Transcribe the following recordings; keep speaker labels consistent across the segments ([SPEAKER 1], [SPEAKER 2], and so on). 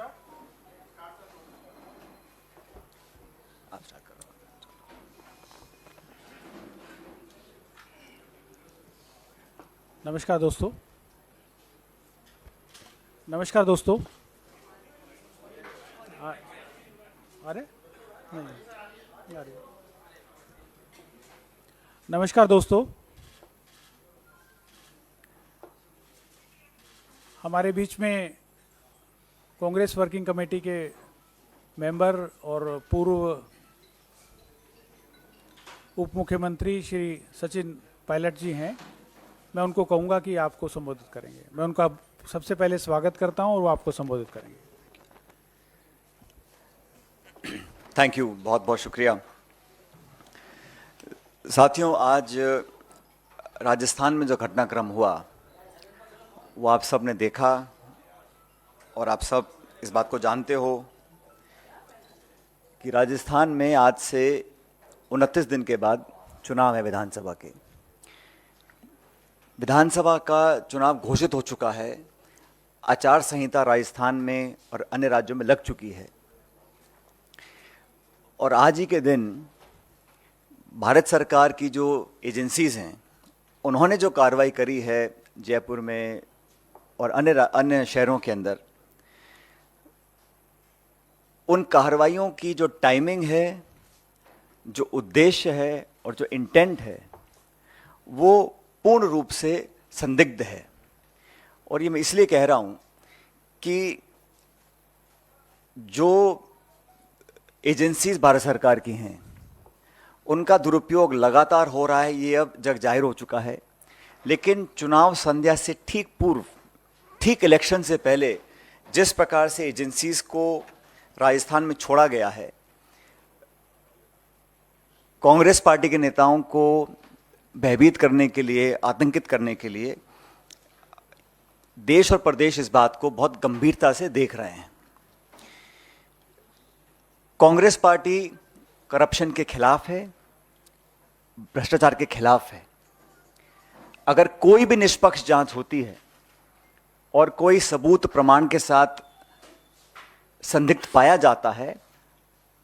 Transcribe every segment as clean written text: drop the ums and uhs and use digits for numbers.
[SPEAKER 1] आप स्टार्ट करो।
[SPEAKER 2] नमस्कार दोस्तों। नमस्कार दोस्तों। अरे नहीं, नहीं आ रही है। नमस्कार दोस्तों। हमारे बीच में कांग्रेस वर्किंग कमेटी के मेंबर और पूर्व उप मुख्यमंत्री श्री सचिन पायलट जी हैं। मैं उनको कहूँगा कि आपको संबोधित करेंगे। मैं उनका सबसे पहले स्वागत करता हूं और वो आपको संबोधित करेंगे।
[SPEAKER 1] थैंक यू, बहुत बहुत शुक्रिया। साथियों, आज राजस्थान में जो घटनाक्रम हुआ वो आप सब ने देखा और आप सब इस बात को जानते हो कि राजस्थान में आज से 29 दिन के बाद चुनाव है विधानसभा के। विधानसभा का चुनाव घोषित हो चुका है। आचार संहिता राजस्थान में और अन्य राज्यों में लग चुकी है और आज ही के दिन भारत सरकार की जो एजेंसीज हैं उन्होंने जो कार्रवाई करी है जयपुर में और अन्य शहरों के अंदर, उन कार्रवाइयों की जो टाइमिंग है, जो उद्देश्य है और जो इंटेंट है वो पूर्ण रूप से संदिग्ध है। और ये मैं इसलिए कह रहा हूं कि जो एजेंसीज भारत सरकार की हैं उनका दुरुपयोग लगातार हो रहा है, ये अब जग जाहिर हो चुका है। लेकिन चुनाव संध्या से ठीक पूर्व, ठीक इलेक्शन से पहले जिस प्रकार से एजेंसीज को राजस्थान में छोड़ा गया है, कांग्रेस पार्टी के नेताओं को भयभीत करने के लिए, आतंकित करने के लिए, देश और प्रदेश इस बात को बहुत गंभीरता से देख रहे हैं। कांग्रेस पार्टी करप्शन के खिलाफ है, भ्रष्टाचार के खिलाफ है। अगर कोई भी निष्पक्ष जांच होती है और कोई सबूत प्रमाण के साथ संदिग्ध पाया जाता है,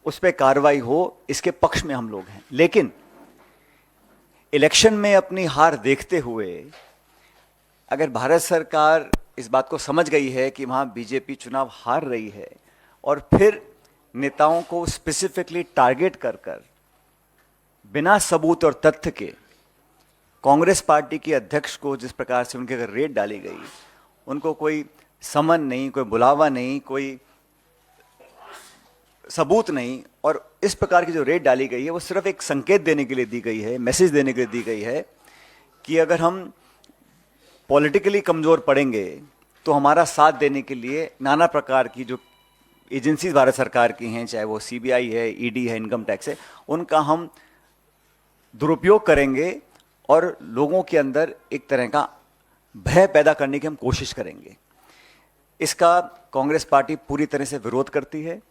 [SPEAKER 1] उस पर कार्रवाई हो, इसके पक्ष में हम लोग हैं। लेकिन इलेक्शन में अपनी हार देखते हुए अगर भारत सरकार इस बात को समझ गई है कि वहां बीजेपी चुनाव हार रही है और फिर नेताओं को स्पेसिफिकली टारगेट कर कर बिना सबूत और तथ्य के कांग्रेस पार्टी के अध्यक्ष को जिस प्रकार से उनके अगर रेड डाली गई, उनको कोई समन नहीं, कोई बुलावा नहीं, कोई सबूत नहीं, और इस प्रकार की जो रेड डाली गई है वो सिर्फ एक संकेत देने के लिए दी गई है, मैसेज देने के लिए दी गई है कि अगर हम पॉलिटिकली कमजोर पड़ेंगे तो हमारा साथ देने के लिए नाना प्रकार की जो एजेंसीज भारत सरकार की हैं, चाहे वो सीबीआई है, ईडी है, इनकम टैक्स है, उनका हम दुरुपयोग करेंगे और लोगों के अंदर एक तरह का भय पैदा करने की हम कोशिश करेंगे। इसका कांग्रेस पार्टी पूरी तरह से विरोध करती है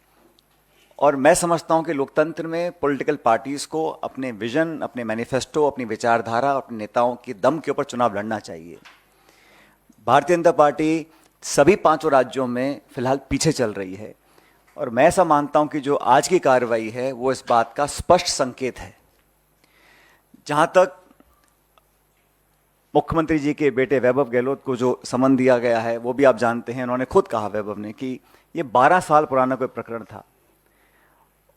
[SPEAKER 1] और मैं समझता हूं कि लोकतंत्र में पॉलिटिकल पार्टीज को अपने विजन, अपने मैनिफेस्टो, अपनी विचारधारा, अपने नेताओं के दम के ऊपर चुनाव लड़ना चाहिए। भारतीय जनता पार्टी सभी 5 राज्यों में फिलहाल पीछे चल रही है और मैं ऐसा मानता हूं कि जो आज की कार्रवाई है वो इस बात का स्पष्ट संकेत है। जहां तक मुख्यमंत्री जी के बेटे वैभव गहलोत को जो समन दिया गया है वो भी आप जानते हैं। उन्होंने खुद कहा, वैभव ने, कि ये 12 साल पुराना कोई प्रकरण था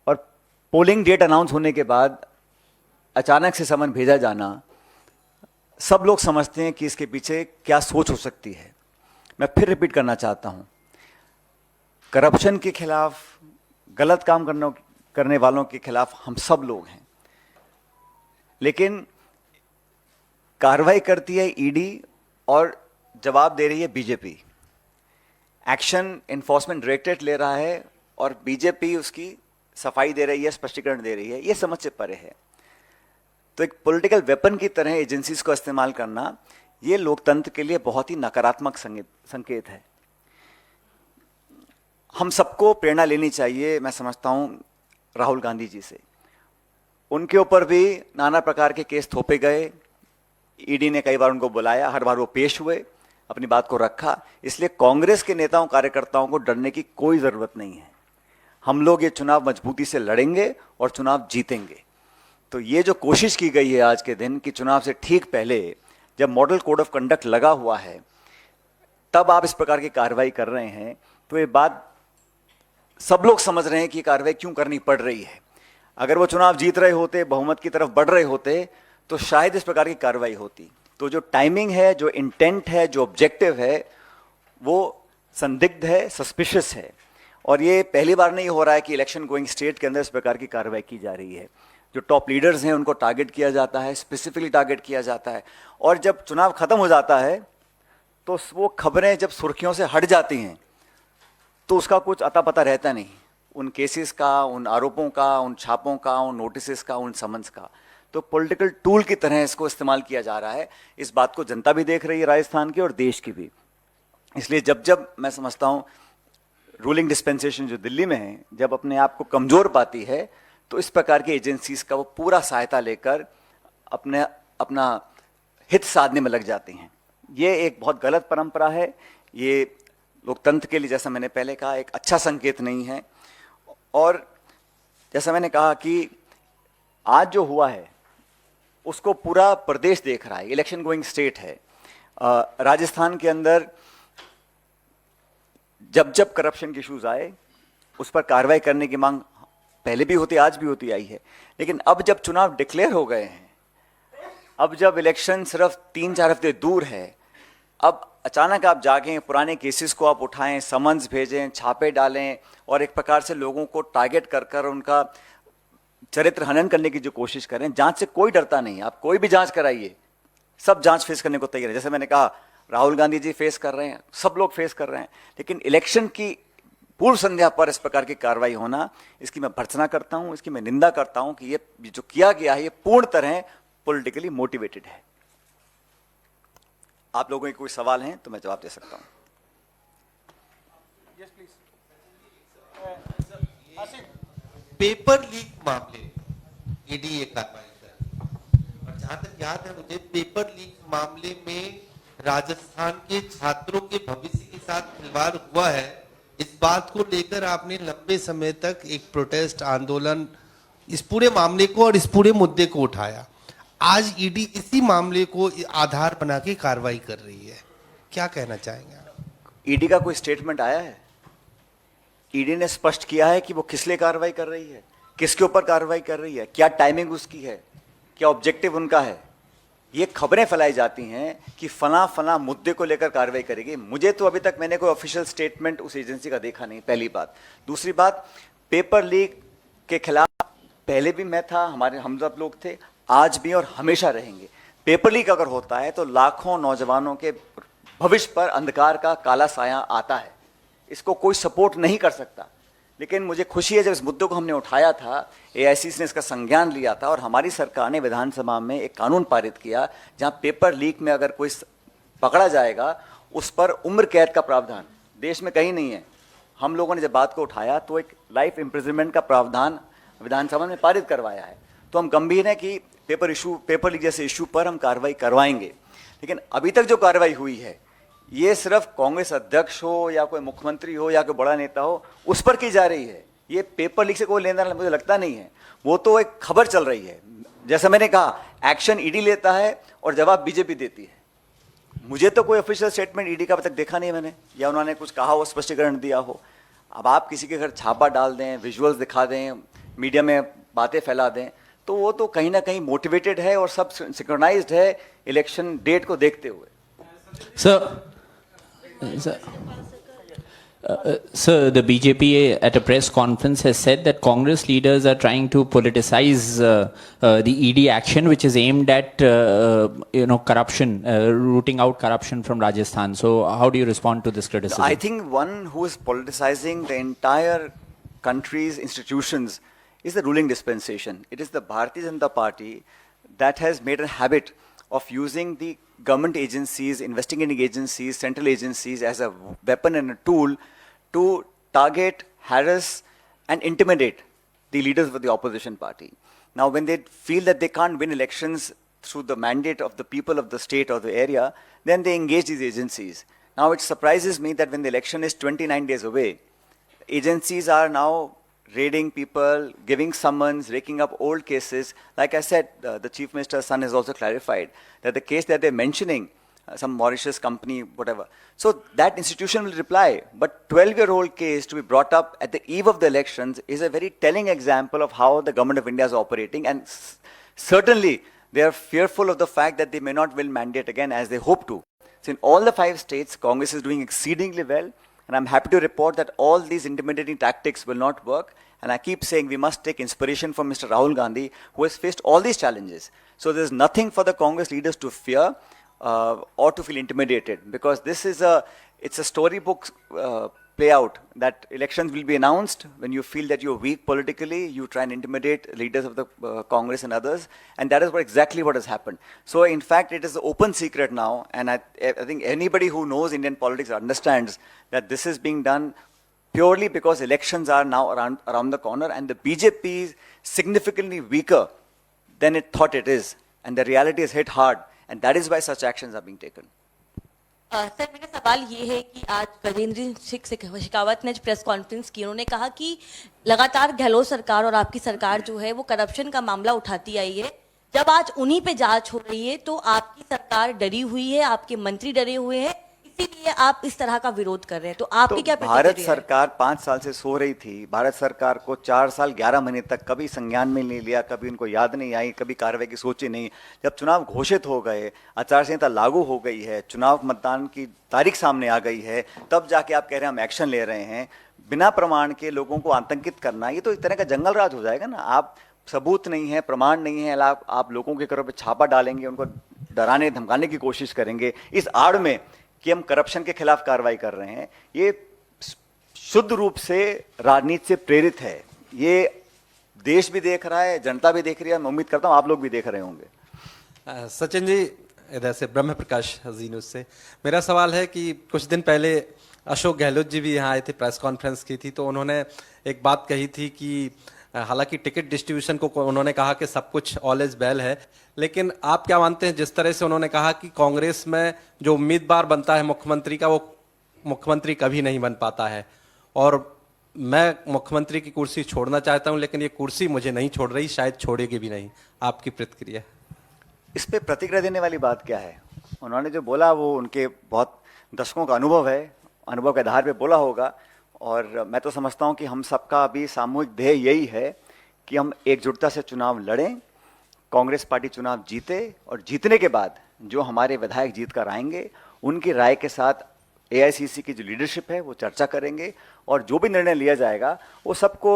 [SPEAKER 1] और पोलिंग डेट अनाउंस होने के बाद अचानक से समन भेजा जाना, सब लोग समझते हैं कि इसके पीछे क्या सोच हो सकती है। मैं फिर रिपीट करना चाहता हूं, करप्शन के खिलाफ, गलत काम करने वालों के खिलाफ हम सब लोग हैं, लेकिन कार्रवाई करती है ईडी और जवाब दे रही है बीजेपी। एक्शन एनफोर्समेंट डायरेक्टरेट ले रहा है और बीजेपी उसकी सफाई दे रही है, स्पष्टीकरण दे रही है। यह समझ से परे है। तो एक पॉलिटिकल वेपन की तरह एजेंसीज को इस्तेमाल करना, यह लोकतंत्र के लिए बहुत ही नकारात्मक संकेत है। हम सबको प्रेरणा लेनी चाहिए, मैं समझता हूं, राहुल गांधी जी से। उनके ऊपर भी नाना प्रकार के केस थोपे गए, ईडी ने कई बार उनको बुलाया, हर बार वो पेश हुए, अपनी बात को रखा। इसलिए कांग्रेस के नेताओं कार्यकर्ताओं को डरने की कोई ज़रूरत नहीं है। हम लोग ये चुनाव मजबूती से लड़ेंगे और चुनाव जीतेंगे। तो ये जो कोशिश की गई है आज के दिन कि चुनाव से ठीक पहले जब मॉडल कोड ऑफ कंडक्ट लगा हुआ है तब आप इस प्रकार की कार्रवाई कर रहे हैं, तो ये बात सब लोग समझ रहे हैं कि कार्रवाई क्यों करनी पड़ रही है। अगर वो चुनाव जीत रहे होते, बहुमत की तरफ बढ़ रहे होते, तो शायद इस प्रकार की कार्रवाई होती। तो जो टाइमिंग है, जो इंटेंट है, जो ऑब्जेक्टिव है, वो संदिग्ध है, सस्पिशियस है। और ये पहली बार नहीं हो रहा है कि इलेक्शन गोइंग स्टेट के अंदर इस प्रकार की कार्रवाई की जा रही है। जो टॉप लीडर्स हैं उनको टारगेट किया जाता है, स्पेसिफिकली टारगेट किया जाता है। और जब चुनाव खत्म हो जाता है तो वो खबरें जब सुर्खियों से हट जाती हैं तो उसका कुछ अता पता रहता नहीं, उन केसेस का, उन आरोपों का, उन छापों का, उन नोटिस का, उन समन्स का। तो पॉलिटिकल टूल की तरह इसको इस्तेमाल किया जा रहा है। इस बात को जनता भी देख रही है, राजस्थान की और देश की भी। इसलिए जब जब मैं समझता हूँ रूलिंग डिस्पेंसेशन जो दिल्ली में है, जब अपने आप को कमज़ोर पाती है तो इस प्रकार की एजेंसीज का वो पूरा सहायता लेकर अपना हित साधने में लग जाती हैं। ये एक बहुत गलत परंपरा है। ये लोकतंत्र के लिए, जैसा मैंने पहले कहा, एक अच्छा संकेत नहीं है। और जैसा मैंने कहा कि आज जो हुआ है उसको पूरा प्रदेश देख रहा है, इलेक्शन गोइंग स्टेट है। राजस्थान के अंदर जब जब करप्शन के इश्यूज आए उस पर कार्रवाई करने की मांग पहले भी होती, आज भी होती आई है। लेकिन अब जब चुनाव डिक्लेयर हो गए हैं, अब जब इलेक्शन सिर्फ 3-4 हफ्ते दूर है, अब अचानक आप जागें, पुराने केसेस को आप उठाएं, समन्स भेजें, छापे डालें और एक प्रकार से लोगों को टारगेट कर कर उनका चरित्र हनन करने की जो कोशिश करें। जांच से कोई डरता नहीं, आप कोई भी जांच कराइए, सब जांच फेस करने को तैयार है। जैसे मैंने कहा, राहुल गांधी जी फेस कर रहे हैं, सब लोग फेस कर रहे हैं। लेकिन इलेक्शन की पूर्व संध्या पर इस प्रकार की कार्रवाई होना, इसकी मैं भर्त्सना करता हूं, इसकी मैं निंदा करता हूं कि ये जो किया गया है ये पूर्ण तरह पॉलिटिकली मोटिवेटेड है। आप लोगों के कोई सवाल हैं तो मैं जवाब दे सकता हूं।
[SPEAKER 3] पेपर लीक मामले ईडी ये कार्रवाई कर, और जहां तक याद है मुझे, पेपर लीक मामले में राजस्थान के छात्रों के भविष्य के साथ खिलवाड़ हुआ है। इस बात को लेकर आपने लंबे समय तक एक प्रोटेस्ट आंदोलन, इस पूरे मामले को और इस पूरे मुद्दे को उठाया। आज ईडी इसी मामले को आधार बना के कार्रवाई कर रही है, क्या कहना चाहेंगे आप?
[SPEAKER 1] ईडी का कोई स्टेटमेंट आया है? ईडी ने स्पष्ट किया है कि वो किस लिए कार्रवाई कर रही है, किसके ऊपर कार्रवाई कर रही है, क्या टाइमिंग उसकी है, क्या ऑब्जेक्टिव उनका है। ये खबरें फैलाई जाती हैं कि फला मुद्दे को लेकर कार्रवाई करेगी। मुझे तो अभी तक मैंने कोई ऑफिशियल स्टेटमेंट उस एजेंसी का देखा नहीं, पहली बात। दूसरी बात, पेपर लीक के खिलाफ पहले भी मैं था, हम सब लोग थे, आज भी और हमेशा रहेंगे। पेपर लीक अगर होता है तो लाखों नौजवानों के भविष्य पर अंधकार का काला साया आता है, इसको कोई सपोर्ट नहीं कर सकता। लेकिन मुझे खुशी है, जब इस मुद्दे को हमने उठाया था, एआईसीसी ने इसका संज्ञान लिया था और हमारी सरकार ने विधानसभा में एक कानून पारित किया जहां पेपर लीक में अगर कोई पकड़ा जाएगा उस पर उम्र कैद का प्रावधान देश में कहीं नहीं है। हम लोगों ने जब बात को उठाया तो एक लाइफ इम्प्रिजनमेंट का प्रावधान विधानसभा में पारित करवाया है। तो हम गंभीर हैं कि पेपर लीक जैसे इशू पर हम कार्रवाई करवाएंगे। लेकिन अभी तक जो कार्रवाई हुई है ये सिर्फ कांग्रेस अध्यक्ष हो या कोई मुख्यमंत्री हो या कोई बड़ा नेता हो उस पर की जा रही है। ये पेपर लीक से कोई लेना देना मुझे लगता नहीं है। वो तो एक खबर चल रही है। जैसा मैंने कहा, एक्शन ईडी लेता है और जवाब बीजेपी देती है। मुझे तो कोई ऑफिशियल स्टेटमेंट ईडी का अब तक देखा नहीं मैंने, या उन्होंने कुछ कहा हो, स्पष्टीकरण दिया हो। अब आप किसी के घर छापा डाल दें, विजुअल्स दिखा दें, मीडिया में बातें फैला दें, तो वो तो कहीं ना कहीं मोटिवेटेड है और सब सिंक्रोनाइज्ड है इलेक्शन डेट को देखते हुए।
[SPEAKER 4] Sir, the BJP at a press conference has said that Congress leaders are trying to politicize the ED action, which is aimed at corruption, rooting out corruption from Rajasthan. So, how do you respond to this criticism?
[SPEAKER 1] I think one who is politicizing the entire country's institutions is the ruling dispensation. It is the Bharatiya Janata Party that has made a habit of using the government agencies, investigating agencies, central agencies as a weapon and a tool to target, harass and intimidate the leaders of the opposition party. Now when they feel that they can't win elections through the mandate of the people of the state or the area, then they engage these agencies. Now it surprises me that when the election is 29 days away, agencies are now raiding people, giving summons, raking up old cases. Like I said, the Chief Minister's son has also clarified that the case that they're mentioning, some Mauritius company, whatever. So that institution will reply. But 12-year-old case to be brought up at the eve of the elections is a very telling example of how the government of India is operating. And certainly, they are fearful of the fact that they may not win mandate again as they hope to. So in all the 5 states, Congress is doing exceedingly well. And I'm happy to report that all these intimidating tactics will not work. And I keep saying we must take inspiration from Mr. Rahul Gandhi, who has faced all these challenges. So there's nothing for the Congress leaders to fear or to feel intimidated, because this is it's a storybook play out that elections will be announced. When you feel that you're weak politically, you try and intimidate leaders of the Congress and others, and that is exactly what has happened. So in fact, it is an open secret now, and I think anybody who knows Indian politics understands that this is being done purely because elections are now around the corner, and the BJP is significantly weaker than it thought it is, and the reality is hit hard, and that is why such actions are being taken.
[SPEAKER 5] Sir मेरा सवाल ये है कि आज गजेंद्र सिंह शेखावत ने press conference की, उन्होंने कहा कि लगातार गहलोत सरकार और आपकी सरकार जो है वो करप्शन का मामला उठाती आई है। जब आज उन्हीं पे जांच हो रही है तो आपकी सरकार डरी हुई है, आपके मंत्री डरे हुए हैं, इसीलिए आप इस तरह का विरोध कर रहे हैं। तो आपकी क्या प्रतिक्रिया है?
[SPEAKER 1] भारत सरकार 5 साल से सो रही थी। भारत सरकार को 4 साल 11 महीने तक कभी संज्ञान में नहीं लिया, कभी उनको याद नहीं आई, कभी कार्रवाई की सोची नहीं। जब चुनाव घोषित हो गए, आचार संहिता लागू हो गई है, चुनाव मतदान की तारीख सामने आ गई है, तब जाके आप कह रहे हैं हम एक्शन ले रहे हैं। बिना प्रमाण के लोगों को आतंकित करना, ये तो एक तरह का जंगल राज हो जाएगा ना। आप सबूत नहीं है, प्रमाण नहीं है, आप लोगों के घरों पर छापा डालेंगे, उनको डराने धमकाने की कोशिश करेंगे इस आड़ में कि हम करप्शन के खिलाफ कार्रवाई कर रहे हैं। ये शुद्ध रूप से राजनीति से प्रेरित है। ये देश भी देख रहा है, जनता भी देख रही है, मैं उम्मीद करता हूं आप लोग भी देख रहे होंगे।
[SPEAKER 6] सचिन जी, इधर से ब्रह्म प्रकाश जी न्यूज़ से मेरा सवाल है कि कुछ दिन पहले अशोक गहलोत जी भी यहाँ आए थे, प्रेस कॉन्फ्रेंस की थी, तो उन्होंने एक बात कही थी कि हालांकि टिकट डिस्ट्रीब्यूशन को उन्होंने कहा कि सब कुछ ऑल इज वेल है, लेकिन आप क्या मानते हैं जिस तरह से उन्होंने कहा कि कांग्रेस में जो उम्मीदवार बनता है मुख्यमंत्री का, वो मुख्यमंत्री कभी नहीं बन पाता है, और मैं मुख्यमंत्री की कुर्सी छोड़ना चाहता हूं लेकिन ये कुर्सी मुझे नहीं छोड़ रही, शायद छोड़ेगी भी नहीं। आपकी प्रतिक्रिया?
[SPEAKER 1] इस पे प्रतिक्रिया देने वाली बात क्या है? उन्होंने जो बोला वो उनके बहुत दशकों का अनुभव है, अनुभव के आधार पे बोला होगा। और मैं तो समझता हूं कि हम सबका अभी सामूहिक ध्येय यही है कि हम एकजुटता से चुनाव लड़ें, कांग्रेस पार्टी चुनाव जीते, और जीतने के बाद जो हमारे विधायक जीत कर आएंगे उनकी राय के साथ एआईसीसी की जो लीडरशिप है वो चर्चा करेंगे, और जो भी निर्णय लिया जाएगा वो सबको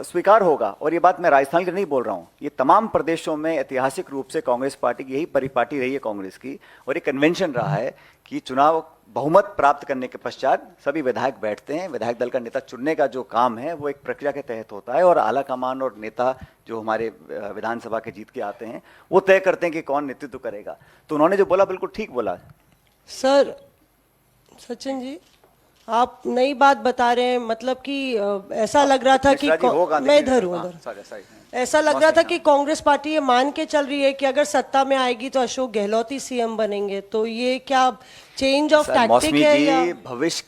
[SPEAKER 1] स्वीकार होगा। और ये बात मैं राजस्थान की नहीं बोल रहा हूँ, ये तमाम प्रदेशों में ऐतिहासिक रूप से कांग्रेस पार्टी की यही परिपाटी रही है कांग्रेस की, और ये कन्वेंशन रहा है कि चुनाव बहुमत प्राप्त करने के पश्चात सभी विधायक बैठते हैं। विधायक दल का नेता चुनने का जो काम है वो एक प्रक्रिया के तहत होता है, और आला कमान और नेता जो हमारे विधानसभा के जीत के आते हैं वो तय करते हैं कि कौन नेतृत्व करेगा। तो उन्होंने जो बोला बिल्कुल ठीक बोला।
[SPEAKER 7] सर सचिन जी, आप नई बात बता रहे हैं, मतलब कि ऐसा लग रहा था कि मैं इधर हूँ, ऐसा लग रहा था कि कांग्रेस पार्टी ये मान के चल रही है कि अगर सत्ता में आएगी तो अशोक गहलोत ही सीएम बनेंगे। तो ये क्या चेंज ऑफ टैक्टिक है या
[SPEAKER 1] भविष्य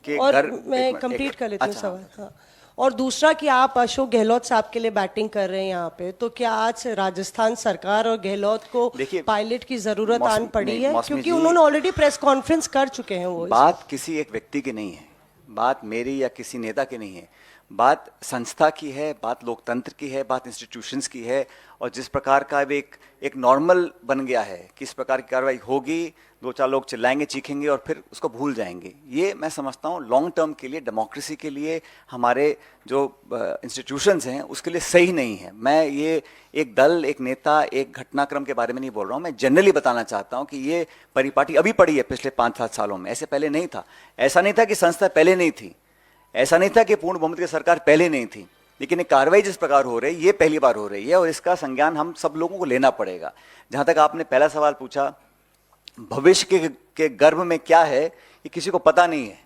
[SPEAKER 1] के?
[SPEAKER 7] और मैं कंप्लीट कर लेती हूँ सवाल। हाँ, और दूसरा कि आप अशोक गहलोत साहब के लिए बैटिंग कर रहे हैं यहाँ पे, तो क्या आज राजस्थान सरकार और गहलोत को पायलट की जरूरत आन पड़ी है? क्योंकि उन्होंने ऑलरेडी प्रेस कॉन्फ्रेंस कर चुके हैं। वो
[SPEAKER 1] बात किसी एक व्यक्ति की नहीं है, बात मेरी या किसी नेता की नहीं है, बात संस्था की है, बात लोकतंत्र की है, बात इंस्टीट्यूशंस की है। और जिस प्रकार का अब एक नॉर्मल बन गया है कि इस प्रकार की कार्रवाई होगी, 2-4 लोग चिल्लाएंगे, चीखेंगे और फिर उसको भूल जाएंगे, ये मैं समझता हूँ लॉन्ग टर्म के लिए, डेमोक्रेसी के लिए, हमारे जो इंस्टीट्यूशंस हैं उसके लिए सही नहीं है। मैं ये एक दल, एक नेता, एक घटनाक्रम के बारे में नहीं बोल रहा हूँ, मैं जनरली बताना चाहता हूँ कि ये परिपाटी अभी पड़ी है पिछले 5-7 सालों में, ऐसे पहले नहीं था। ऐसा नहीं था कि संस्था पहले नहीं थी, ऐसा नहीं था कि पूर्ण बहुमत की सरकार पहले नहीं थी, लेकिन ये कार्रवाई जिस प्रकार हो रही है ये पहली बार हो रही है, और इसका संज्ञान हम सब लोगों को लेना पड़ेगा। जहां तक आपने पहला सवाल पूछा, भविष्य के गर्भ में क्या है ये किसी को पता नहीं है,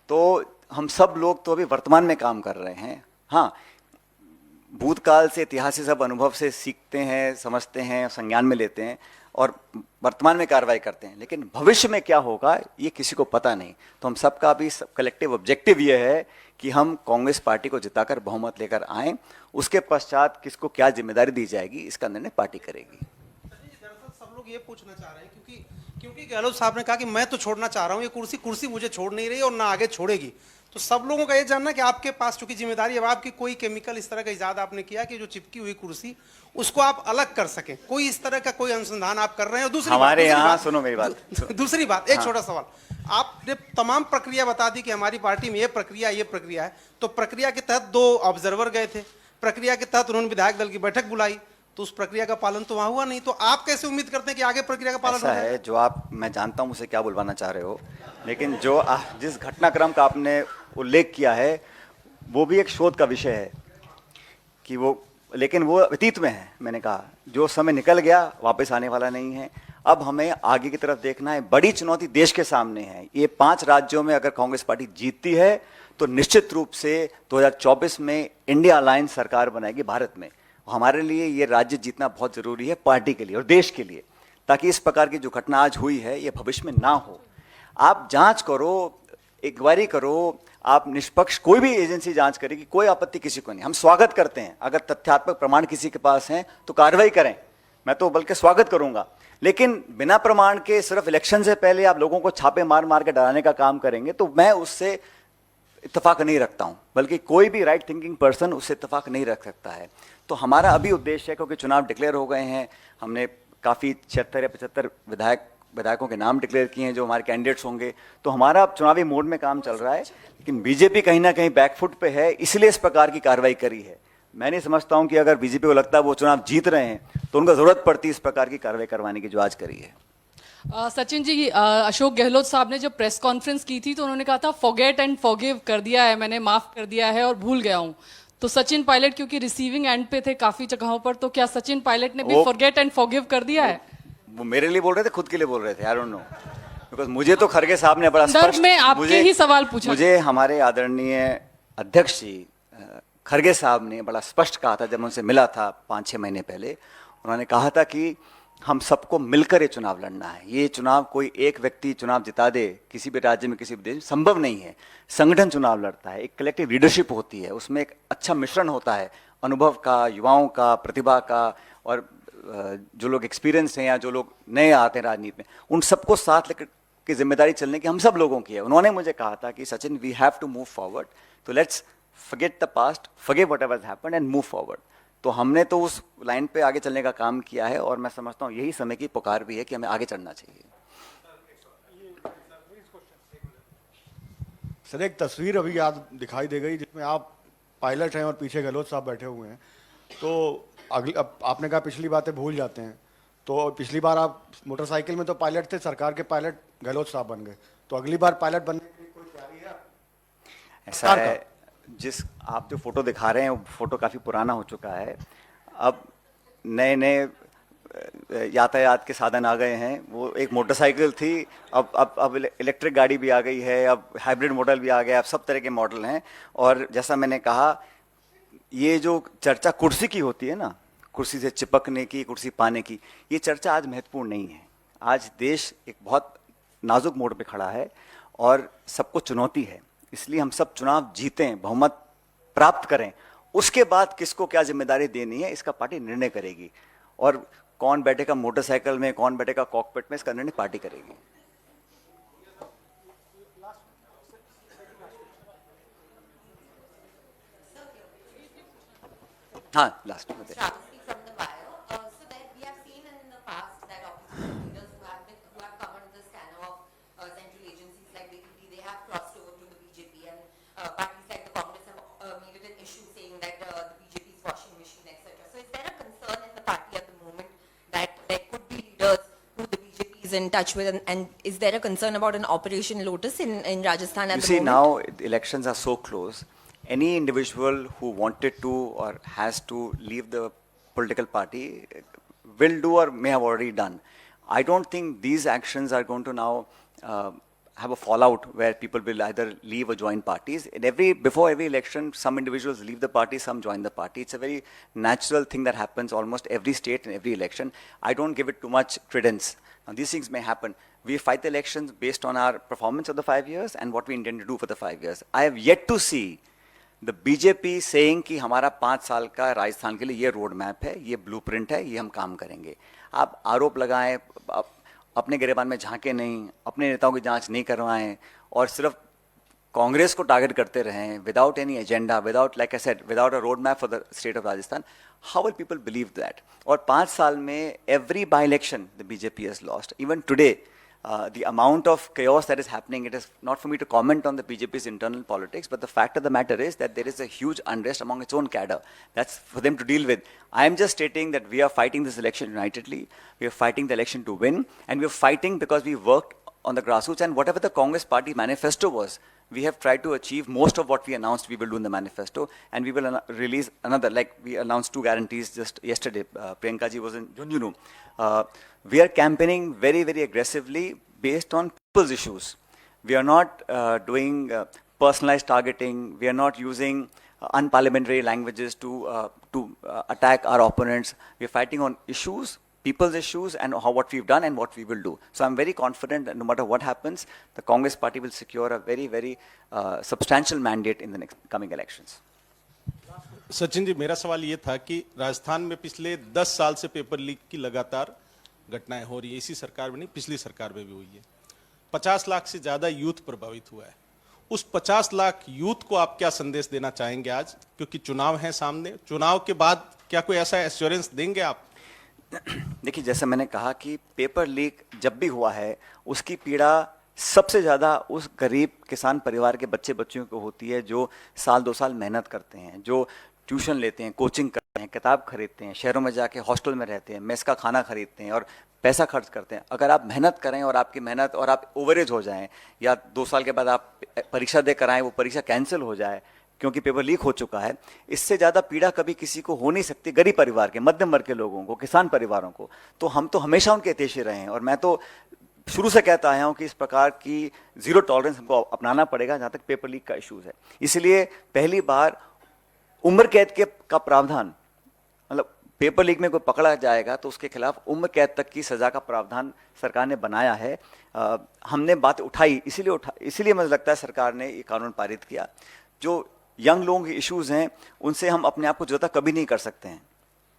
[SPEAKER 1] तो हम सब लोग तो अभी वर्तमान में काम कर रहे हैं। हाँ, भूतकाल से, इतिहास से, सब अनुभव से सीखते हैं, समझते हैं, संज्ञान में लेते हैं और वर्तमान में कार्रवाई करते हैं, लेकिन भविष्य में क्या होगा ये किसी को पता नहीं। तो हम सबका भी कलेक्टिव ऑब्जेक्टिव ये है कि हम कांग्रेस पार्टी को जिताकर बहुमत लेकर आएं, उसके पश्चात किसको क्या जिम्मेदारी दी जाएगी इसका निर्णय पार्टी करेगी।
[SPEAKER 8] दरअसल सब लोग ये पूछना चाह रहे हैं क्योंकि गहलोत साहब ने कहा कि मैं तो छोड़ना चाह रहा हूँ, ये कुर्सी मुझे छोड़ नहीं रही और ना आगे छोड़ेगी। तो सब लोगों का ये जानना कि आपके पास चूंकि जिम्मेदारी है, आपकी कोई केमिकल इस तरह का इजाद आपने किया कि जो चिपकी हुई कुर्सी उसको आप अलग कर सकें, कोई इस तरह का कोई अनुसंधान आप कर रहे हैं? और
[SPEAKER 1] हमारे यहाँ सुनो मेरी बात,
[SPEAKER 8] दूसरी बात, एक छोटा सवाल, आपने तमाम प्रक्रिया बता दी कि हमारी पार्टी में ये प्रक्रिया है, तो प्रक्रिया के तहत 2 ऑब्जर्वर गए थे, प्रक्रिया के तहत उन्होंने विधायक दल की बैठक बुलाई, तो उस प्रक्रिया का पालन तो वहां हुआ नहीं, तो आप कैसे उम्मीद करते हैं कि आगे प्रक्रिया का पालन
[SPEAKER 1] ऐसा है जो आप, मैं जानता हूं मुझसे क्या बुलवाना चाह रहे हो, लेकिन जो जिस घटनाक्रम का आपने उल्लेख किया है वो भी एक शोध का विषय है कि वो, लेकिन वो अतीत में है। मैंने कहा जो समय निकल गया वापस आने वाला नहीं है, अब हमें आगे की तरफ देखना है। बड़ी चुनौती देश के सामने है। ये 5 राज्यों में अगर कांग्रेस पार्टी जीतती है तो निश्चित रूप से 2024 में इंडिया अलायंस सरकार बनाएगी भारत में। हमारे लिए ये राज्य जीतना बहुत जरूरी है, पार्टी के लिए और देश के लिए, ताकि इस प्रकार की जो घटना आज हुई है ये भविष्य में ना हो। आप जांच करो, इंक्वायरी करो, आप निष्पक्ष, कोई भी एजेंसी जांच करेगी, कोई आपत्ति किसी को नहीं, हम स्वागत करते हैं। अगर तथ्यात्मक प्रमाण किसी के पास हैं तो कार्रवाई करें, मैं तो बल्कि स्वागत करूंगा। लेकिन बिना प्रमाण के सिर्फ इलेक्शन से पहले आप लोगों को छापे मार मार के डराने का काम करेंगे तो मैं उससे इत्तेफाक नहीं रखता हूं, बल्कि कोई भी राइट थिंकिंग पर्सन उससे इत्तेफाक नहीं रख सकता है। तो हमारा अभी उद्देश्य है, क्योंकि चुनाव डिक्लेयर हो गए हैं, हमने काफ़ी 76 या 75 विधायकों के नाम डिक्लेयर किए हैं जो हमारे कैंडिडेट्स होंगे, तो हमारा अब चुनावी मोड में काम चल रहा है। लेकिन बीजेपी कहीं ना कहीं बैकफुट पे है, इसलिए इस प्रकार की कार्रवाई करी है। मैं नहीं समझता हूं कि अगर बीजेपी को लगता है वो चुनाव जीत रहे हैं तो उनको जरूरत पड़ती है इस प्रकार की कार्रवाई करवाने की जो आज करी है।
[SPEAKER 9] सचिन जी, अशोक गहलोत साहब ने जब प्रेस कॉन्फ्रेंस की थी तो उन्होंने कहा था फॉरगेट एंड फॉरगिव कर दिया है, मैंने माफ कर दिया है और भूल गया हूं। तो सचिन पायलट क्योंकि रिसीविंग एंड पे थे काफी जगहों पर, तो क्या सचिन पायलट ने भी फॉरगेट एंड फॉरगिव कर दिया है?
[SPEAKER 1] वो मेरे लिए बोल रहे थे, खुद के लिए बोल रहे थे, आई डोंट नो, बिकॉज मुझे तो खरगे साहब ने बड़ा स्पष्ट,
[SPEAKER 9] में आपके ही सवाल पूछा,
[SPEAKER 1] मुझे हमारे आदरणीय अध्यक्ष जी खरगे साहब ने बड़ा स्पष्ट कहा था, जब उनसे मिला था 5-6 महीने पहले, उन्होंने कहा था कि हम सबको मिलकर ये चुनाव लड़ना है। ये चुनाव कोई एक व्यक्ति चुनाव जिता दे किसी भी राज्य में, किसी भी देश में, संभव नहीं है। संगठन चुनाव लड़ता है, एक कलेक्टिव लीडरशिप होती है, उसमें एक अच्छा मिश्रण होता है अनुभव का, युवाओं का, प्रतिभा का, और जो लोग एक्सपीरियंस हैं या जो लोग नए आते हैं राजनीति में, उन सबको साथ लेकर की जिम्मेदारी चलने की हम सब लोगों की है। उन्होंने मुझे कहा था कि Sachin, we have to move forward, तो let's forget the past, forgive whatever has happened and move forward. तो हमने तो उस लाइन पे आगे चलने का काम किया है और मैं समझता हूँ यही समय की पुकार भी है कि हमें आगे चलना चाहिए।
[SPEAKER 10] सर, एक तस्वीर अभी याद दिखाई दे गई जिसमें आप पायलट हैं और पीछे गहलोत साहब बैठे हुए हैं। तो अब आपने कहा पिछली बातें भूल जाते हैं, तो पिछली बार आप मोटरसाइकिल में तो पायलट थे, सरकार के पायलट गहलोत साहब बन गए, तो अगली बार पायलट बनने की कोई तैयारी है?
[SPEAKER 1] ऐसा है, जिस आप जो फोटो दिखा रहे हैं वो फोटो काफ़ी पुराना हो चुका है। अब नए नए यातायात के साधन आ गए हैं। वो एक मोटरसाइकिल थी, अब इलेक्ट्रिक गाड़ी भी आ गई है, अब हाइब्रिड मॉडल भी आ गया, अब सब तरह के मॉडल हैं। और जैसा मैंने कहा, ये जो चर्चा कुर्सी की होती है ना, कुर्सी से चिपकने की, कुर्सी पाने की, ये चर्चा आज महत्वपूर्ण नहीं है। आज देश एक बहुत नाजुक मोड़ पे खड़ा है और सबको चुनौती है, इसलिए हम सब चुनाव जीतें, बहुमत प्राप्त करें, उसके बाद किसको क्या जिम्मेदारी देनी है इसका पार्टी निर्णय करेगी। और कौन बैठेगा मोटरसाइकिल में, कौन बैठेगा कॉकपिट में, इसका निर्णय पार्टी करेगी। हाँ, लास्ट में
[SPEAKER 11] in touch with, and is there a concern about an Operation Lotus in Rajasthan at the moment?
[SPEAKER 1] You see, now the elections are so close. Any individual who wanted to or has to leave the political party will do or may have already done. I don't think these actions are going to now have a fallout where people will either leave or join parties. Before every election, some individuals leave the party, some join the party. It's a very natural thing that happens almost every state and every election. I don't give it too much credence. Now, these things may happen. We fight the elections based on our performance of the 5 years and what we intend to do for the 5 years. I have yet to see the BJP saying कि हमारा 5 साल का राजस्थान के लिए ये road map है, ये blueprint है, ये हम काम करेंगे. आप आरोप लगाएं, अपने गिरेबान में झांके नहीं, अपने नेताओं की जांच नहीं करवाएं और सिर्फ कांग्रेस को टारगेट करते रहें without any agenda, without, like I said, without a road map for the state of Rajasthan. How will people believe that? और 5 साल में every bi election the BJP has lost. Even today the amount of chaos that is happening, it is not for me to comment on the BJP's internal politics, but the fact of the matter is that there is a huge unrest among its own cadre. That's for them to deal with. I am just stating that we are fighting this election unitedly. We are fighting the election to win, and we are fighting because we worked on the grassroots, and whatever the Congress party manifesto was, we have tried to achieve most of what we announced we will do in the manifesto, and we will release another, like we announced 2 guarantees just yesterday. Priyanka ji was in Junjunu. We are campaigning very, very aggressively based on people's issues. We are not doing personalized targeting. We are not using unparliamentary languages to attack our opponents. We are fighting on issues, people's issues, and what we've done and what we will do. So I'm very confident that no matter what happens, the Congress party will secure a very, very substantial mandate in the next coming elections.
[SPEAKER 12] Sachin ji, मेरा सवाल ये था कि राजस्थान में पिछले 10 साल से paper leak की लगातार घटनाएं हो रही है. इसी सरकार में नहीं, पिछली सरकार में भी हुई है. 50 लाख से ज्यादा यूथ प्रभावित हुआ है. उस 50 लाख यूथ को आप क्या संदेश देना चाहेंगे आज, क्योंकि चुनाव है सामने? चुनाव के बाद क्या कोई ऐसा एश्योरेंस देंगे आप?
[SPEAKER 1] देखिए, जैसे मैंने कहा कि पेपर लीक जब भी हुआ है, उसकी पीड़ा सबसे ज़्यादा उस गरीब किसान परिवार के बच्चों को होती है जो साल 2 साल मेहनत करते हैं, जो ट्यूशन लेते हैं, कोचिंग करते हैं, किताब खरीदते हैं, शहरों में जाके हॉस्टल में रहते हैं, मेस का खाना खरीदते हैं और पैसा खर्च करते हैं. अगर आप मेहनत करें और आपकी मेहनत और आप ओवरेज हो जाएं, या 2 साल के बाद आप परीक्षा दे कर आएँ, वो परीक्षा कैंसिल हो जाए क्योंकि पेपर लीक हो चुका है, इससे ज़्यादा पीड़ा कभी किसी को हो नहीं सकती. गरीब परिवार के, मध्यम वर्ग के लोगों को, किसान परिवारों को. तो हम तो हमेशा उनके हितैषी रहे हैं और मैं तो शुरू से कहता आया हूँ कि इस प्रकार की जीरो टॉलरेंस हमको अपनाना पड़ेगा जहाँ तक पेपर लीक का इशूज़ है. इसलिए पहली बार उम्र कैद का प्रावधान, मतलब पेपर लीक में कोई पकड़ा जाएगा तो उसके खिलाफ उम्र कैद तक की सजा का प्रावधान सरकार ने बनाया है. हमने बात उठाई, इसीलिए मुझे लगता है सरकार ने ये कानून पारित किया. जो यंग लोगों के इश्यूज हैं उनसे हम अपने आप को जुदा कभी नहीं कर सकते हैं.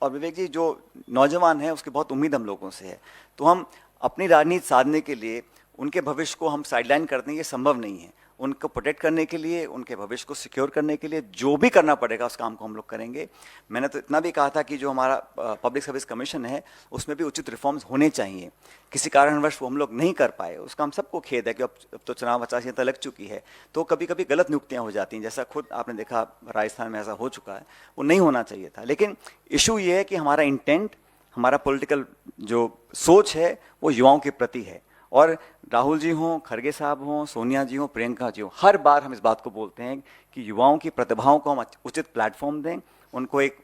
[SPEAKER 1] और विवेक जी, जो नौजवान है उसकी बहुत उम्मीद हम लोगों से है. तो हम अपनी राजनीति साधने के लिए उनके भविष्य को हम साइडलाइन कर दें, ये संभव नहीं है. उनको प्रोटेक्ट करने के लिए, उनके भविष्य को सिक्योर करने के लिए जो भी करना पड़ेगा उस काम को हम लोग करेंगे. मैंने तो इतना भी कहा था कि जो हमारा पब्लिक सर्विस कमीशन है उसमें भी उचित रिफॉर्म्स होने चाहिए. किसी कारणवश वो हम लोग नहीं कर पाए, उसका हम सबको खेद है कि अब तो चुनाव आचार संहिता लग चुकी है तो कभी कभी गलत नियुक्तियाँ हो जाती हैं. जैसा खुद आपने देखा राजस्थान में ऐसा हो चुका है, वो नहीं होना चाहिए था. लेकिन इशू ये है कि हमारा इंटेंट, हमारा पॉलिटिकल जो सोच है वो युवाओं के प्रति है. और राहुल जी हों, खड़गे साहब हों, सोनिया जी हों, प्रियंका जी हों, हर बार हम इस बात को बोलते हैं कि युवाओं की प्रतिभाओं को हम उचित प्लेटफॉर्म दें, उनको एक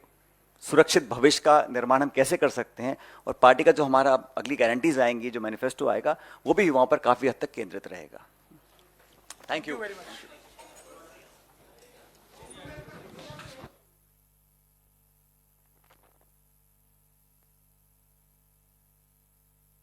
[SPEAKER 1] सुरक्षित भविष्य का निर्माण हम कैसे कर सकते हैं. और पार्टी का जो हमारा अगली गारंटीज आएंगी, जो मैनिफेस्टो आएगा, वो भी युवाओं पर काफ़ी हद तक केंद्रित रहेगा. Thank you very much.